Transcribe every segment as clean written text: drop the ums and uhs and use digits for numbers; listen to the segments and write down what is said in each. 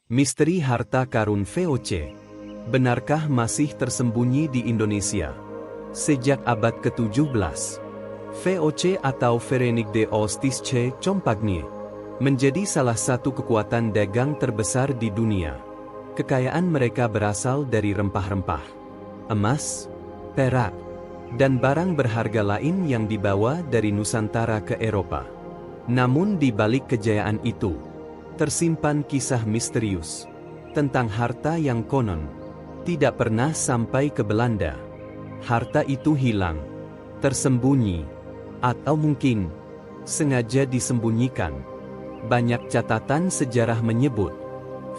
Misteri harta karun VOC. Benarkah masih tersembunyi di Indonesia? Sejak abad ke-17, VOC atau Verenique de Ostische Compagnie menjadi salah satu kekuatan dagang terbesar di dunia. Kekayaan mereka berasal dari rempah-rempah, emas, perak, dan barang berharga lain yang dibawa dari Nusantara ke Eropa. Namun di balik kejayaan itu, tersimpan kisah misterius tentang harta yang konon tidak pernah sampai ke Belanda. Harta itu hilang, tersembunyi, atau mungkin sengaja disembunyikan. Banyak catatan sejarah menyebut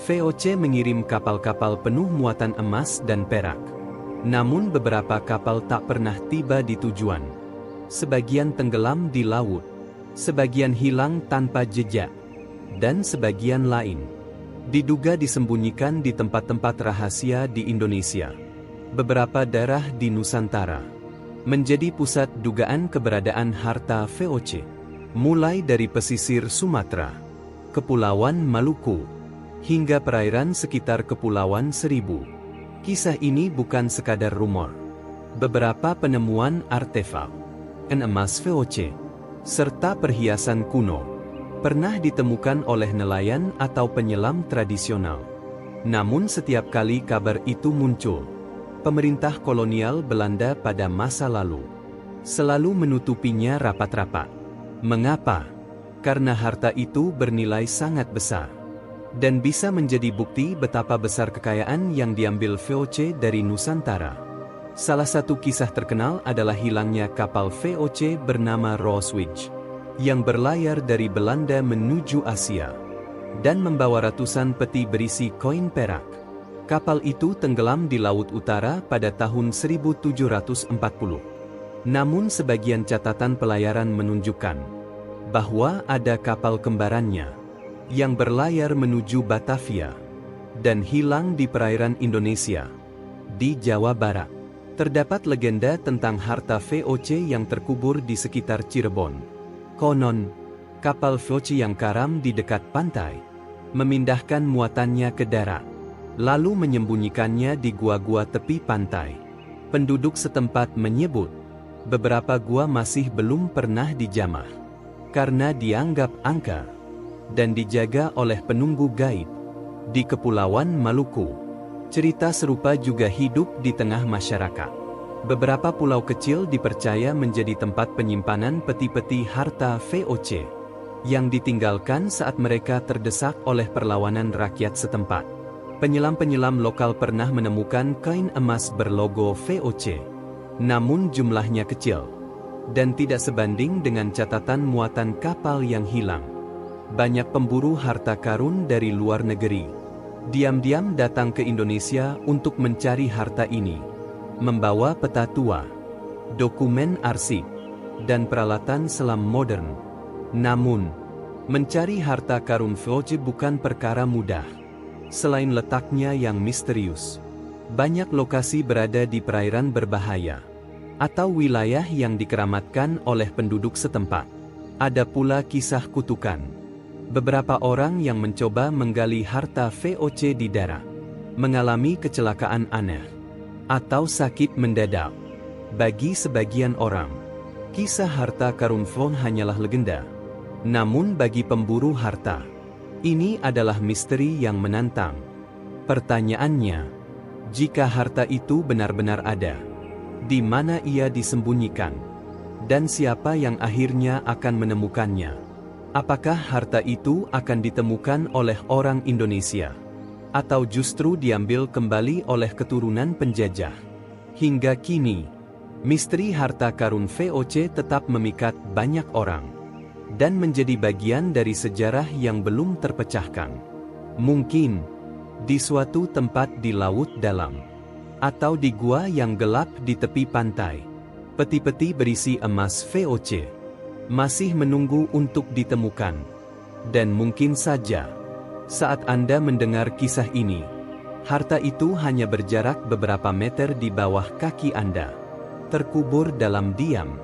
VOC mengirim kapal-kapal penuh muatan emas dan perak. Namun beberapa kapal tak pernah tiba di tujuan. Sebagian tenggelam di laut, sebagian hilang tanpa jejak, dan sebagian lain diduga disembunyikan di tempat-tempat rahasia di Indonesia. Beberapa daerah di Nusantara menjadi pusat dugaan keberadaan harta VOC, mulai dari pesisir Sumatera, Kepulauan Maluku, hingga perairan sekitar Kepulauan Seribu. Kisah ini bukan sekadar rumor. Beberapa penemuan artefak emas VOC serta perhiasan kuno pernah ditemukan oleh nelayan atau penyelam tradisional. Namun setiap kali kabar itu muncul, pemerintah kolonial Belanda pada masa lalu selalu menutupinya rapat-rapat. Mengapa? Karena harta itu bernilai sangat besar dan bisa menjadi bukti betapa besar kekayaan yang diambil VOC dari Nusantara. Salah satu kisah terkenal adalah hilangnya kapal VOC bernama Roswitch yang berlayar dari Belanda menuju Asia dan membawa ratusan peti berisi koin perak. Kapal itu tenggelam di Laut Utara pada tahun 1740. Namun sebagian catatan pelayaran menunjukkan bahwa ada kapal kembarannya yang berlayar menuju Batavia dan hilang di perairan Indonesia. Di Jawa Barat, terdapat legenda tentang harta VOC yang terkubur di sekitar Cirebon. Konon, kapal VOC yang karam di dekat pantai memindahkan muatannya ke darat, lalu menyembunyikannya di gua-gua tepi pantai. Penduduk setempat menyebut, beberapa gua masih belum pernah dijamah karena dianggap angker dan dijaga oleh penunggu gaib. Di Kepulauan Maluku, cerita serupa juga hidup di tengah masyarakat. Beberapa pulau kecil dipercaya menjadi tempat penyimpanan peti-peti harta VOC yang ditinggalkan saat mereka terdesak oleh perlawanan rakyat setempat. Penyelam-penyelam lokal pernah menemukan koin emas berlogo VOC, namun jumlahnya kecil dan tidak sebanding dengan catatan muatan kapal yang hilang. Banyak pemburu harta karun dari luar negeri diam-diam datang ke Indonesia untuk mencari harta ini, membawa peta tua, dokumen arsip, dan peralatan selam modern. Namun, mencari harta karun VOC bukan perkara mudah. Selain letaknya yang misterius, banyak lokasi berada di perairan berbahaya atau wilayah yang dikeramatkan oleh penduduk setempat. Ada pula kisah kutukan. Beberapa orang yang mencoba menggali harta VOC di darat mengalami kecelakaan aneh atau sakit mendadak. Bagi sebagian orang, kisah harta karun VOC hanyalah legenda. Namun bagi pemburu harta, ini adalah misteri yang menantang. Pertanyaannya, jika harta itu benar-benar ada, di mana ia disembunyikan? Dan siapa yang akhirnya akan menemukannya? Apakah harta itu akan ditemukan oleh orang Indonesia? Atau justru diambil kembali oleh keturunan penjajah? Hingga kini, misteri harta karun VOC tetap memikat banyak orang dan menjadi bagian dari sejarah yang belum terpecahkan. Mungkin di suatu tempat di laut dalam, atau di gua yang gelap di tepi pantai, peti-peti berisi emas VOC masih menunggu untuk ditemukan. Dan mungkin saja, saat Anda mendengar kisah ini, harta itu hanya berjarak beberapa meter di bawah kaki Anda, terkubur dalam diam,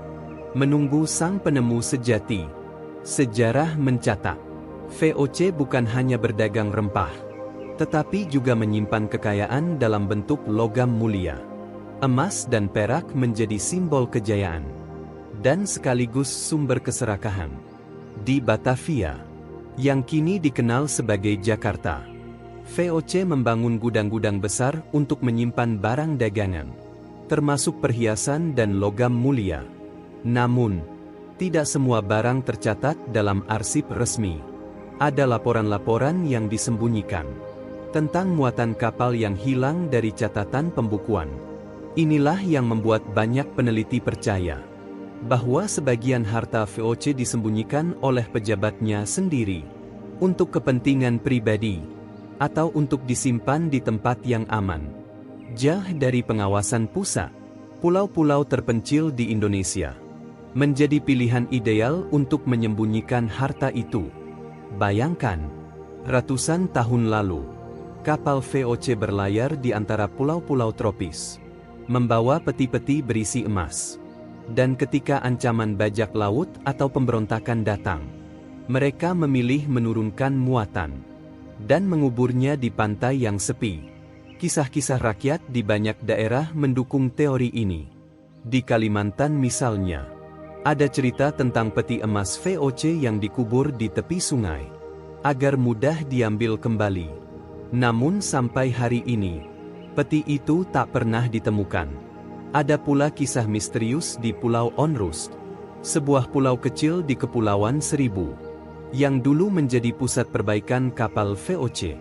menunggu sang penemu sejati. Sejarah mencatat, VOC bukan hanya berdagang rempah, tetapi juga menyimpan kekayaan dalam bentuk logam mulia. Emas dan perak menjadi simbol kejayaan dan sekaligus sumber keserakahan. Di Batavia, yang kini dikenal sebagai Jakarta, VOC membangun gudang-gudang besar untuk menyimpan barang dagangan, termasuk perhiasan dan logam mulia. Namun, tidak semua barang tercatat dalam arsip resmi. Ada laporan-laporan yang disembunyikan tentang muatan kapal yang hilang dari catatan pembukuan. Inilah yang membuat banyak peneliti percaya bahwa sebagian harta VOC disembunyikan oleh pejabatnya sendiri untuk kepentingan pribadi atau untuk disimpan di tempat yang aman, jauh dari pengawasan pusat. Pulau-pulau terpencil di Indonesia menjadi pilihan ideal untuk menyembunyikan harta itu. Bayangkan, ratusan tahun lalu, kapal VOC berlayar di antara pulau-pulau tropis, membawa peti-peti berisi emas. Dan ketika ancaman bajak laut atau pemberontakan datang, mereka memilih menurunkan muatan dan menguburnya di pantai yang sepi. Kisah-kisah rakyat di banyak daerah mendukung teori ini. Di Kalimantan misalnya, ada cerita tentang peti emas VOC yang dikubur di tepi sungai, agar mudah diambil kembali. Namun sampai hari ini, peti itu tak pernah ditemukan. Ada pula kisah misterius di Pulau Onrus, sebuah pulau kecil di Kepulauan Seribu, yang dulu menjadi pusat perbaikan kapal VOC.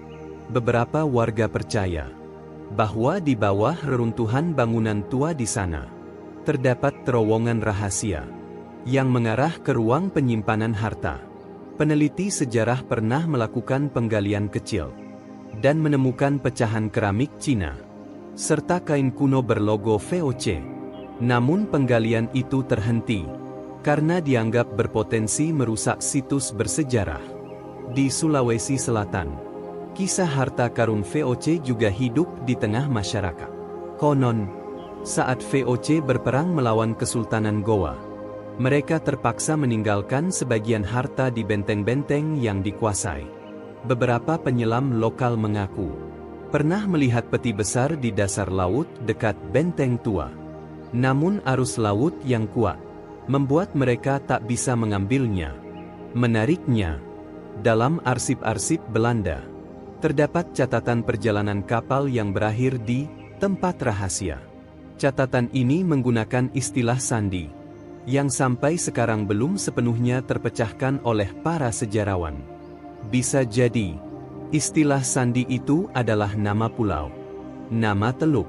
Beberapa warga percaya bahwa di bawah reruntuhan bangunan tua di sana, terdapat terowongan rahasia yang mengarah ke ruang penyimpanan harta. Peneliti sejarah pernah melakukan penggalian kecil dan menemukan pecahan keramik Cina serta kain kuno berlogo VOC. Namun penggalian itu terhenti karena dianggap berpotensi merusak situs bersejarah. Di Sulawesi Selatan, kisah harta karun VOC juga hidup di tengah masyarakat. Konon, saat VOC berperang melawan Kesultanan Gowa, mereka terpaksa meninggalkan sebagian harta di benteng-benteng yang dikuasai. Beberapa penyelam lokal mengaku pernah melihat peti besar di dasar laut dekat benteng tua. Namun arus laut yang kuat membuat mereka tak bisa mengambilnya. Menariknya, dalam arsip-arsip Belanda, terdapat catatan perjalanan kapal yang berakhir di tempat rahasia. Catatan ini menggunakan istilah sandi, yang sampai sekarang belum sepenuhnya terpecahkan oleh para sejarawan. Bisa jadi, istilah sandi itu adalah nama pulau, nama teluk,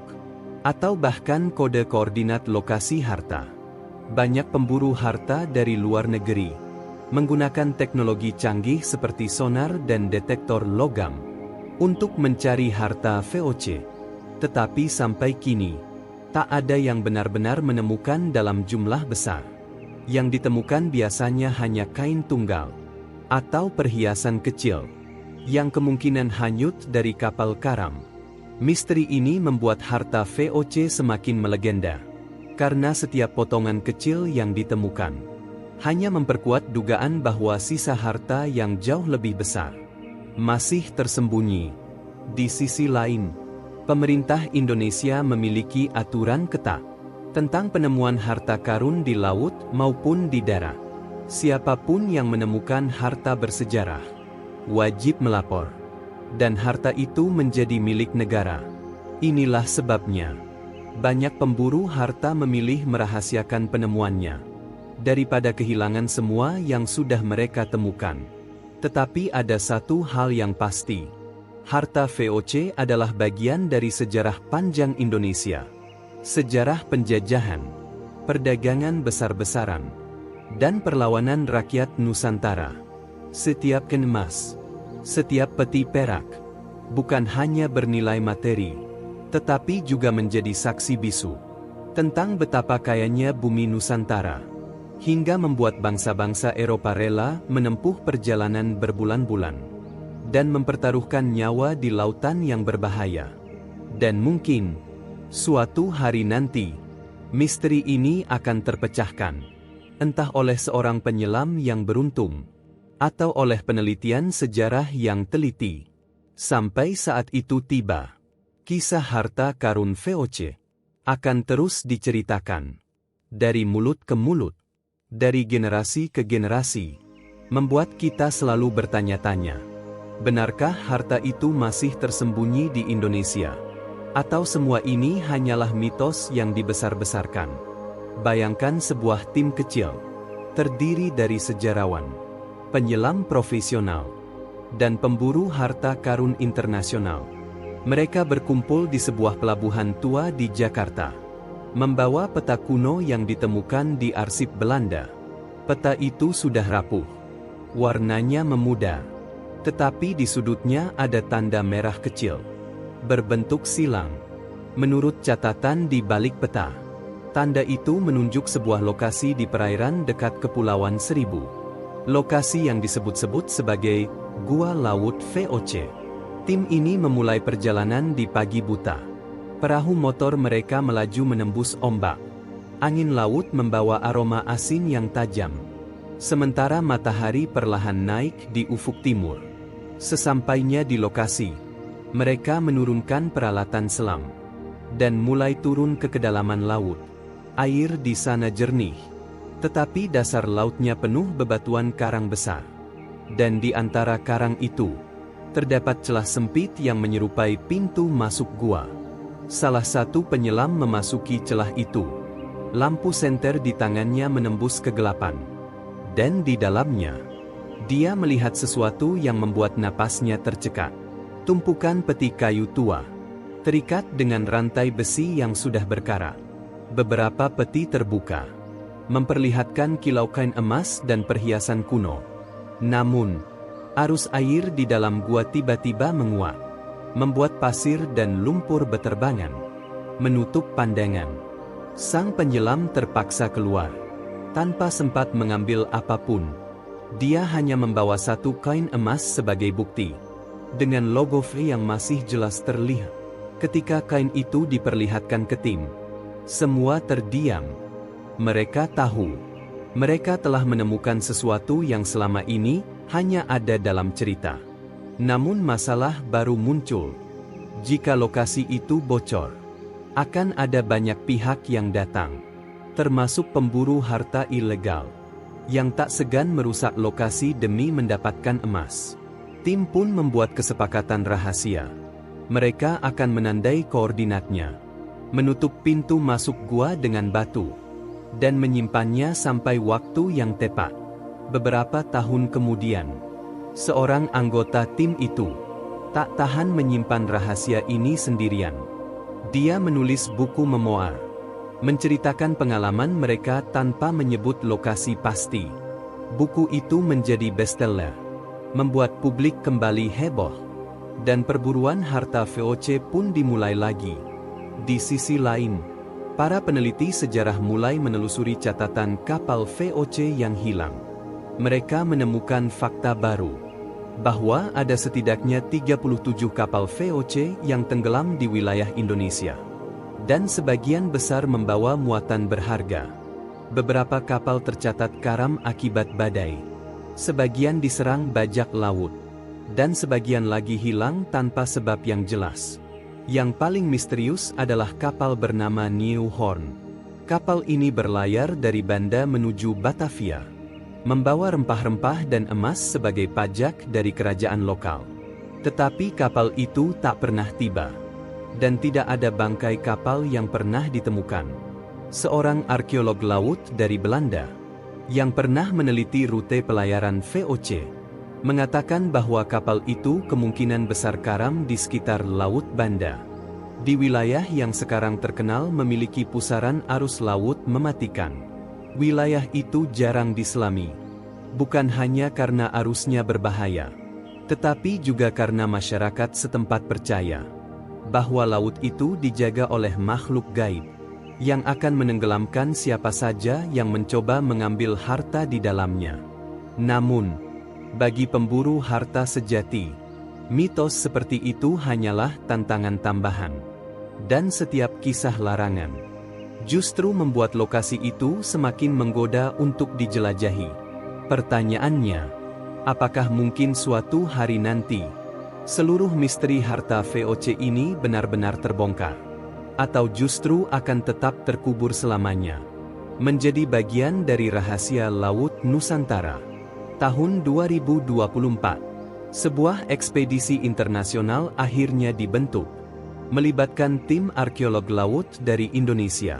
atau bahkan kode koordinat lokasi harta. Banyak pemburu harta dari luar negeri menggunakan teknologi canggih seperti sonar dan detektor logam untuk mencari harta VOC. Tetapi sampai kini, tak ada yang benar-benar menemukan dalam jumlah besar. Yang ditemukan biasanya hanya kain tunggal atau perhiasan kecil yang kemungkinan hanyut dari kapal karam. Misteri ini membuat harta VOC semakin melegenda, karena setiap potongan kecil yang ditemukan hanya memperkuat dugaan bahwa sisa harta yang jauh lebih besar masih tersembunyi. Di sisi lain, pemerintah Indonesia memiliki aturan ketat tentang penemuan harta karun di laut maupun di darat. Siapapun yang menemukan harta bersejarah wajib melapor, dan harta itu menjadi milik negara. Inilah sebabnya banyak pemburu harta memilih merahasiakan penemuannya daripada kehilangan semua yang sudah mereka temukan. Tetapi ada satu hal yang pasti, harta VOC adalah bagian dari sejarah panjang Indonesia, sejarah penjajahan, perdagangan besar-besaran, dan perlawanan rakyat Nusantara. Setiap kain emas, setiap peti perak, bukan hanya bernilai materi, tetapi juga menjadi saksi bisu tentang betapa kayanya bumi Nusantara, hingga membuat bangsa-bangsa Eropa rela menempuh perjalanan berbulan-bulan dan mempertaruhkan nyawa di lautan yang berbahaya. Dan mungkin, suatu hari nanti, misteri ini akan terpecahkan, entah oleh seorang penyelam yang beruntung, atau oleh penelitian sejarah yang teliti. Sampai saat itu tiba, kisah harta karun VOC akan terus diceritakan dari mulut ke mulut, dari generasi ke generasi, membuat kita selalu bertanya-tanya, benarkah harta itu masih tersembunyi di Indonesia? Atau semua ini hanyalah mitos yang dibesar-besarkan? Bayangkan sebuah tim kecil, terdiri dari sejarawan, penyelam profesional, dan pemburu harta karun internasional. Mereka berkumpul di sebuah pelabuhan tua di Jakarta, membawa peta kuno yang ditemukan di arsip Belanda. Peta itu sudah rapuh, warnanya memudar, tetapi di sudutnya ada tanda merah kecil, berbentuk silang. Menurut catatan di balik peta, tanda itu menunjuk sebuah lokasi di perairan dekat Kepulauan Seribu. Lokasi yang disebut-sebut sebagai Gua Laut VOC. Tim ini memulai perjalanan di pagi buta. Perahu motor mereka melaju menembus ombak. Angin laut membawa aroma asin yang tajam. Sementara matahari perlahan naik di ufuk timur. Sesampainya di lokasi, mereka menurunkan peralatan selam dan mulai turun ke kedalaman laut. Air di sana jernih, tetapi dasar lautnya penuh bebatuan karang besar. Dan di antara karang itu, terdapat celah sempit yang menyerupai pintu masuk gua. Salah satu penyelam memasuki celah itu. Lampu senter di tangannya menembus kegelapan. Dan di dalamnya, dia melihat sesuatu yang membuat napasnya tercekat. Tumpukan peti kayu tua, terikat dengan rantai besi yang sudah berkarat. Beberapa peti terbuka, memperlihatkan kilau kain emas dan perhiasan kuno. Namun, arus air di dalam gua tiba-tiba menguat, membuat pasir dan lumpur beterbangan, menutup pandangan. Sang penyelam terpaksa keluar, tanpa sempat mengambil apapun. Dia hanya membawa satu kain emas sebagai bukti, dengan logo V yang masih jelas terlihat. Ketika kain itu diperlihatkan ke tim, semua terdiam. Mereka tahu, mereka telah menemukan sesuatu yang selama ini hanya ada dalam cerita. Namun masalah baru muncul. Jika lokasi itu bocor, akan ada banyak pihak yang datang, termasuk pemburu harta ilegal, yang tak segan merusak lokasi demi mendapatkan emas. Tim pun membuat kesepakatan rahasia. Mereka akan menandai koordinatnya, menutup pintu masuk gua dengan batu, dan menyimpannya sampai waktu yang tepat. Beberapa tahun kemudian, seorang anggota tim itu tak tahan menyimpan rahasia ini sendirian. Dia menulis buku memoir, menceritakan pengalaman mereka tanpa menyebut lokasi pasti. Buku itu menjadi bestseller, membuat publik kembali heboh, dan perburuan harta VOC pun dimulai lagi. Di sisi lain, para peneliti sejarah mulai menelusuri catatan kapal VOC yang hilang. Mereka menemukan fakta baru, bahwa ada setidaknya 37 kapal VOC yang tenggelam di wilayah Indonesia. Dan sebagian besar membawa muatan berharga. Beberapa kapal tercatat karam akibat badai. Sebagian diserang bajak laut. Dan sebagian lagi hilang tanpa sebab yang jelas. Yang paling misterius adalah kapal bernama New Horn. Kapal ini berlayar dari Banda menuju Batavia, membawa rempah-rempah dan emas sebagai pajak dari kerajaan lokal. Tetapi kapal itu tak pernah tiba, dan tidak ada bangkai kapal yang pernah ditemukan. Seorang arkeolog laut dari Belanda, yang pernah meneliti rute pelayaran VOC, mengatakan bahwa kapal itu kemungkinan besar karam di sekitar Laut Banda, di wilayah yang sekarang terkenal memiliki pusaran arus laut mematikan. Wilayah itu jarang diselami, bukan hanya karena arusnya berbahaya, tetapi juga karena masyarakat setempat percaya bahwa laut itu dijaga oleh makhluk gaib yang akan menenggelamkan siapa saja yang mencoba mengambil harta di dalamnya. Namun, bagi pemburu harta sejati, mitos seperti itu hanyalah tantangan tambahan, dan setiap kisah larangan justru membuat lokasi itu semakin menggoda untuk dijelajahi. Pertanyaannya, apakah mungkin suatu hari nanti Seluruh misteri harta VOC ini benar-benar terbongkar, atau justru akan tetap terkubur selamanya, menjadi bagian dari rahasia Laut Nusantara. Tahun 2024, sebuah ekspedisi internasional akhirnya dibentuk, melibatkan tim arkeolog laut dari Indonesia,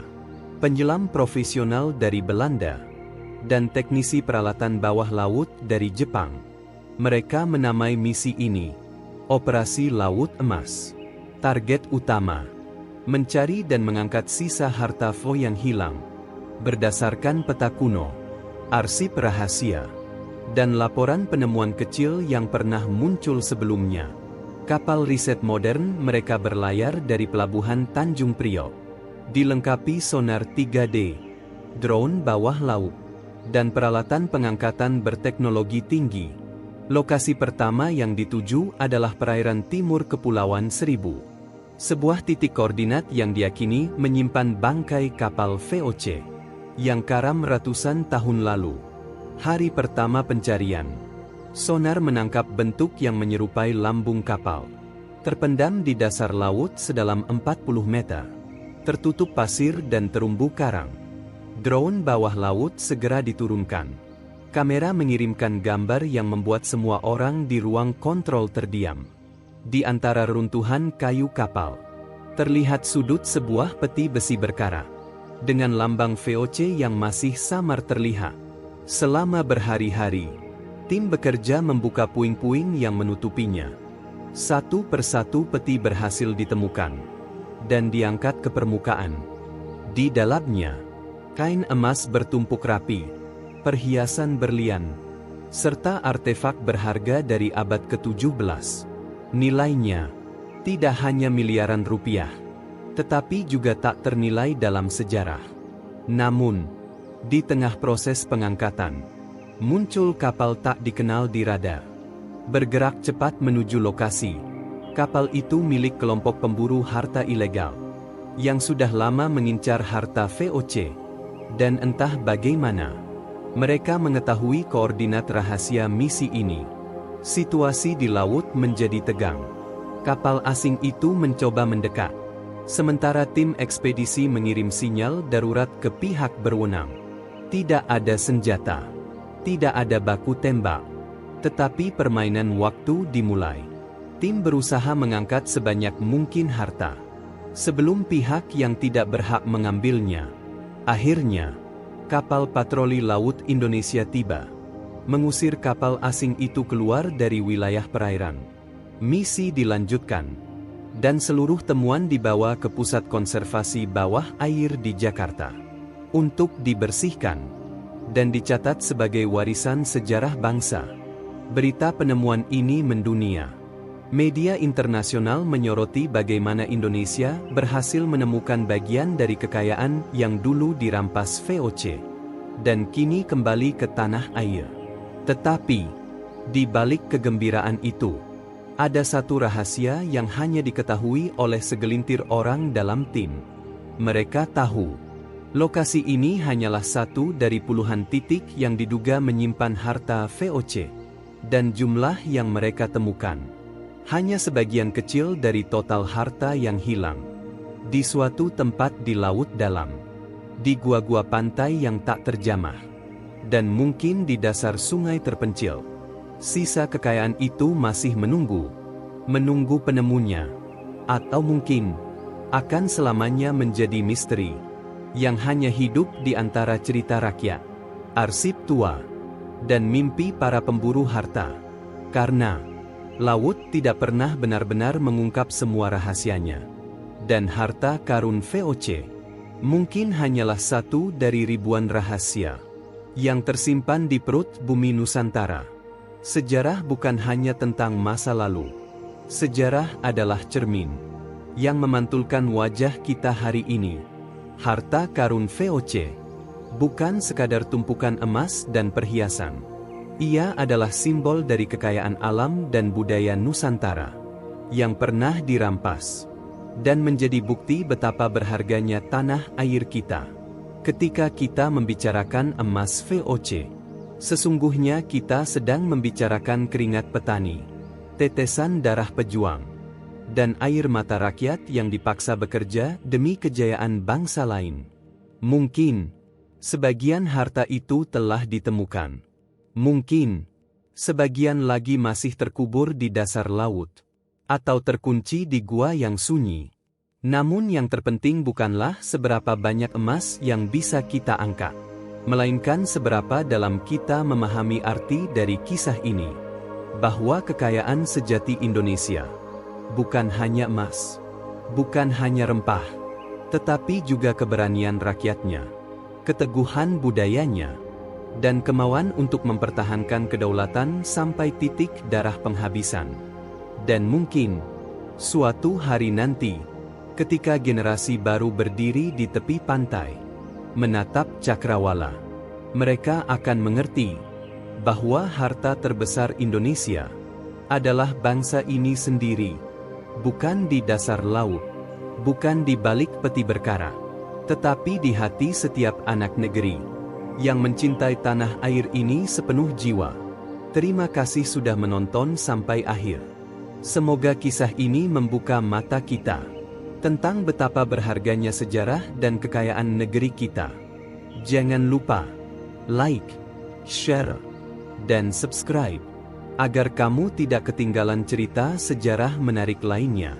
penyelam profesional dari Belanda, dan teknisi peralatan bawah laut dari Jepang. Mereka menamai misi ini Operasi Laut Emas. Target utama: mencari dan mengangkat sisa harta VOC yang hilang, berdasarkan peta kuno, arsip rahasia, dan laporan penemuan kecil yang pernah muncul sebelumnya. Kapal riset modern mereka berlayar dari pelabuhan Tanjung Priok, dilengkapi sonar 3D, drone bawah laut, dan peralatan pengangkatan berteknologi tinggi. Lokasi pertama yang dituju adalah perairan timur Kepulauan Seribu, sebuah titik koordinat yang diyakini menyimpan bangkai kapal VOC yang karam ratusan tahun lalu. Hari pertama pencarian, sonar menangkap bentuk yang menyerupai lambung kapal, terpendam di dasar laut sedalam 40 meter, tertutup pasir dan terumbu karang. Drone bawah laut segera diturunkan. Kamera mengirimkan gambar yang membuat semua orang di ruang kontrol terdiam. Di antara runtuhan kayu kapal, terlihat sudut sebuah peti besi berkarat, dengan lambang VOC yang masih samar terlihat. Selama berhari-hari, tim bekerja membuka puing-puing yang menutupinya. Satu persatu peti berhasil ditemukan dan diangkat ke permukaan. Di dalamnya, kain emas bertumpuk rapi, perhiasan berlian, serta artefak berharga dari abad ke-17. Nilainya tidak hanya miliaran rupiah, tetapi juga tak ternilai dalam sejarah. Namun, di tengah proses pengangkatan, muncul kapal tak dikenal di radar. Bergerak cepat menuju lokasi. Kapal itu milik kelompok pemburu harta ilegal, yang sudah lama mengincar harta VOC. Dan entah bagaimana, mereka mengetahui koordinat rahasia misi ini. Situasi di laut menjadi tegang. Kapal asing itu mencoba mendekat, sementara tim ekspedisi mengirim sinyal darurat ke pihak berwenang. Tidak ada senjata, tidak ada baku tembak, tetapi permainan waktu dimulai. Tim berusaha mengangkat sebanyak mungkin harta, sebelum pihak yang tidak berhak mengambilnya. Akhirnya, kapal patroli laut Indonesia tiba, mengusir kapal asing itu keluar dari wilayah perairan. Misi dilanjutkan, dan seluruh temuan dibawa ke Pusat Konservasi Bawah Air di Jakarta, untuk dibersihkan, dan dicatat sebagai warisan sejarah bangsa. Berita penemuan ini mendunia. Media internasional menyoroti bagaimana Indonesia berhasil menemukan bagian dari kekayaan yang dulu dirampas VOC, dan kini kembali ke tanah air. Tetapi, di balik kegembiraan itu, ada satu rahasia yang hanya diketahui oleh segelintir orang dalam tim. Mereka tahu, lokasi ini hanyalah satu dari puluhan titik yang diduga menyimpan harta VOC, dan jumlah yang mereka temukan hanya sebagian kecil dari total harta yang hilang. Di suatu tempat di laut dalam, di gua-gua pantai yang tak terjamah, dan mungkin di dasar sungai terpencil, sisa kekayaan itu masih menunggu penemunya. Atau mungkin akan selamanya menjadi misteri yang hanya hidup di antara cerita rakyat, arsip tua, dan mimpi para pemburu harta. Karena laut tidak pernah benar-benar mengungkap semua rahasianya, dan harta karun VOC mungkin hanyalah satu dari ribuan rahasia yang tersimpan di perut bumi Nusantara. Sejarah bukan hanya tentang masa lalu. Sejarah adalah cermin yang memantulkan wajah kita hari ini. Harta karun VOC bukan sekadar tumpukan emas dan perhiasan. Ia adalah simbol dari kekayaan alam dan budaya Nusantara yang pernah dirampas, dan menjadi bukti betapa berharganya tanah air kita. Ketika kita membicarakan emas VOC, sesungguhnya kita sedang membicarakan keringat petani, tetesan darah pejuang, dan air mata rakyat yang dipaksa bekerja demi kejayaan bangsa lain. Mungkin sebagian harta itu telah ditemukan. Mungkin sebagian lagi masih terkubur di dasar laut, atau terkunci di gua yang sunyi. Namun yang terpenting bukanlah seberapa banyak emas yang bisa kita angkat, melainkan seberapa dalam kita memahami arti dari kisah ini, bahwa kekayaan sejati Indonesia bukan hanya emas, bukan hanya rempah, tetapi juga keberanian rakyatnya, keteguhan budayanya, dan kemauan untuk mempertahankan kedaulatan sampai titik darah penghabisan. Dan mungkin suatu hari nanti, ketika generasi baru berdiri di tepi pantai, menatap cakrawala, mereka akan mengerti bahwa harta terbesar Indonesia adalah bangsa ini sendiri, bukan di dasar laut, bukan di balik peti berkarat, tetapi di hati setiap anak negeri yang mencintai tanah air ini sepenuh jiwa. Terima kasih sudah menonton sampai akhir. Semoga kisah ini membuka mata kita tentang betapa berharganya sejarah dan kekayaan negeri kita. Jangan lupa like, share, dan subscribe agar kamu tidak ketinggalan cerita sejarah menarik lainnya.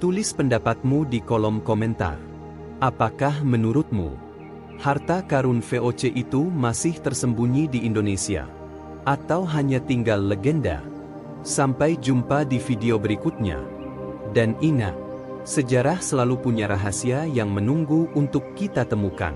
Tulis pendapatmu di kolom komentar. Apakah menurutmu harta karun VOC itu masih tersembunyi di Indonesia, atau hanya tinggal legenda? Sampai jumpa di video berikutnya. Dan ingat, sejarah selalu punya rahasia yang menunggu untuk kita temukan.